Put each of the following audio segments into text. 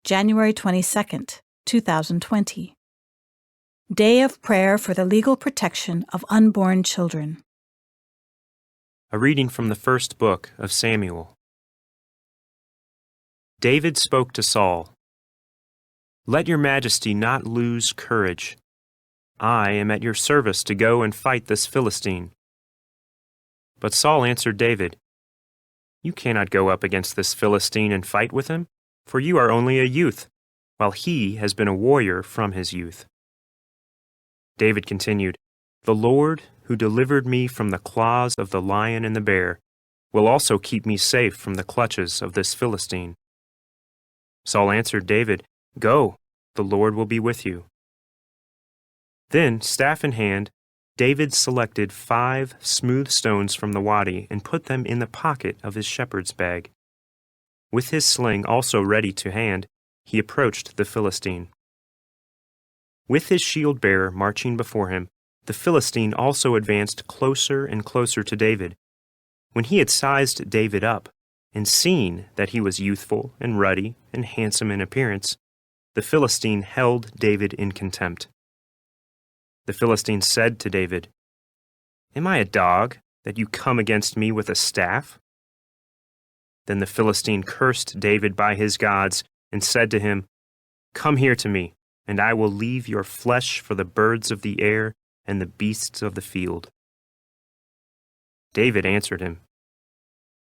January 22nd, 2020. Day of Prayer for the Legal Protection of Unborn Children. A reading from the first book of Samuel. David spoke to Saul, "Let your majesty not lose courage. I am at your service to go and fight this Philistine." But Saul answered David, "You cannot go up against this Philistine and fight with him, for you are only a youth, while he has been a warrior from his youth." David continued, "The Lord, who delivered me from the claws of the lion and the bear, will also keep me safe from the clutches of this Philistine." Saul answered David, "Go, the Lord will be with you." Then, staff in hand, David selected 5 smooth stones from the wadi and put them in the pocket of his shepherd's bag. With his sling also ready to hand, he approached the Philistine. With his shield-bearer marching before him, the Philistine also advanced closer and closer to David. When he had sized David up and seen that he was youthful and ruddy and handsome in appearance, the Philistine held David in contempt. The Philistine said to David, "Am I a dog, that you come against me with a staff?" Then the Philistine cursed David by his gods and said to him, "Come here to me, and I will leave your flesh for the birds of the air and the beasts of the field." David answered him,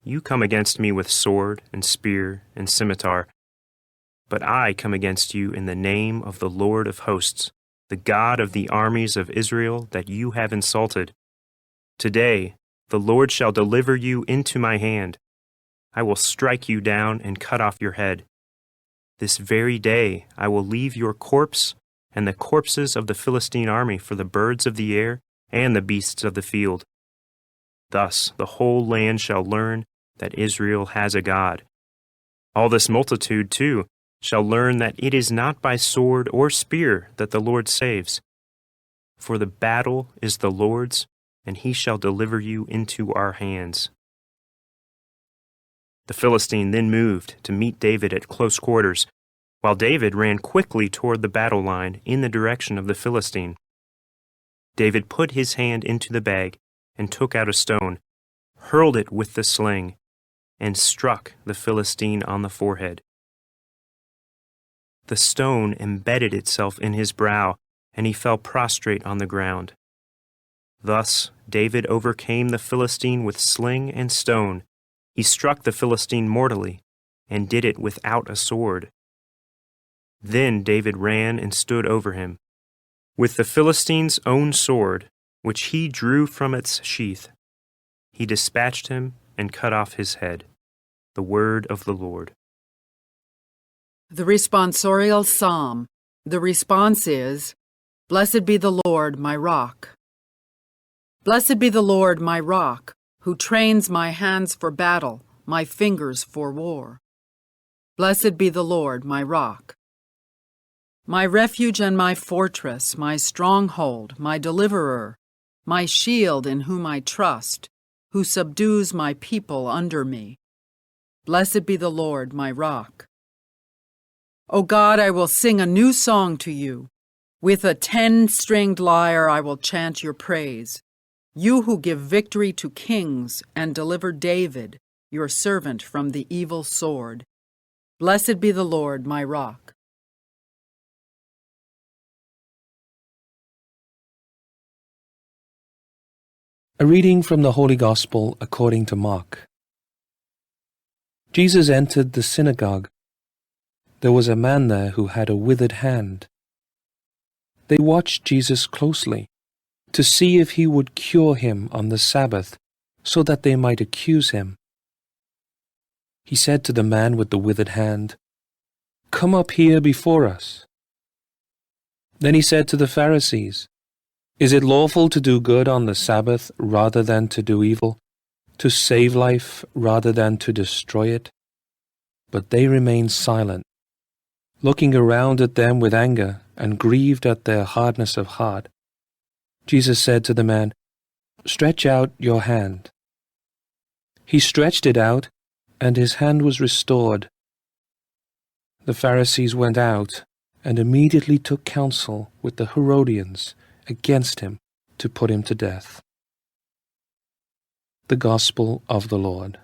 "You come against me with sword and spear and scimitar, but I come against you in the name of the Lord of hosts, the God of the armies of Israel that you have insulted. Today the Lord shall deliver you into my hand. I will strike you down and cut off your head. This very day I will leave your corpse and the corpses of the Philistine army for the birds of the air and the beasts of the field. Thus the whole land shall learn that Israel has a God. All this multitude, too, shall learn that it is not by sword or spear that the Lord saves. For the battle is the Lord's, and he shall deliver you into our hands." The Philistine then moved to meet David at close quarters, while David ran quickly toward the battle line in the direction of the Philistine. David put his hand into the bag and took out a stone, hurled it with the sling, and struck the Philistine on the forehead. The stone embedded itself in his brow, and he fell prostrate on the ground. Thus David overcame the Philistine with sling and stone. He struck the Philistine mortally, and did it without a sword. Then David ran and stood over him. With the Philistine's own sword, which he drew from its sheath, he dispatched him and cut off his head. The word of the Lord. The responsorial psalm. The response is, "Blessed be the Lord, my rock." Blessed be the Lord, my rock, who trains my hands for battle, my fingers for war. Blessed be the Lord, my rock. My refuge and my fortress, my stronghold, my deliverer, my shield in whom I trust, who subdues my people under me. Blessed be the Lord, my rock. O God, I will sing a new song to you. With a 10-stringed lyre I will chant your praise. You who give victory to kings and deliver David, your servant, from the evil sword. Blessed be the Lord, my rock. A reading from the Holy Gospel according to Mark. Jesus entered the synagogue. There was a man there who had a withered hand. They watched Jesus closely to see if he would cure him on the Sabbath, so that they might accuse him. He said to the man with the withered hand, "Come up here before us." Then he said to the Pharisees, "Is it lawful to do good on the Sabbath rather than to do evil, to save life rather than to destroy it?" But they remained silent, looking around at them with anger and grieved at their hardness of heart. Jesus said to the man, "Stretch out your hand." He stretched it out, and his hand was restored. The Pharisees went out and immediately took counsel with the Herodians against him to put him to death. The Gospel of the Lord.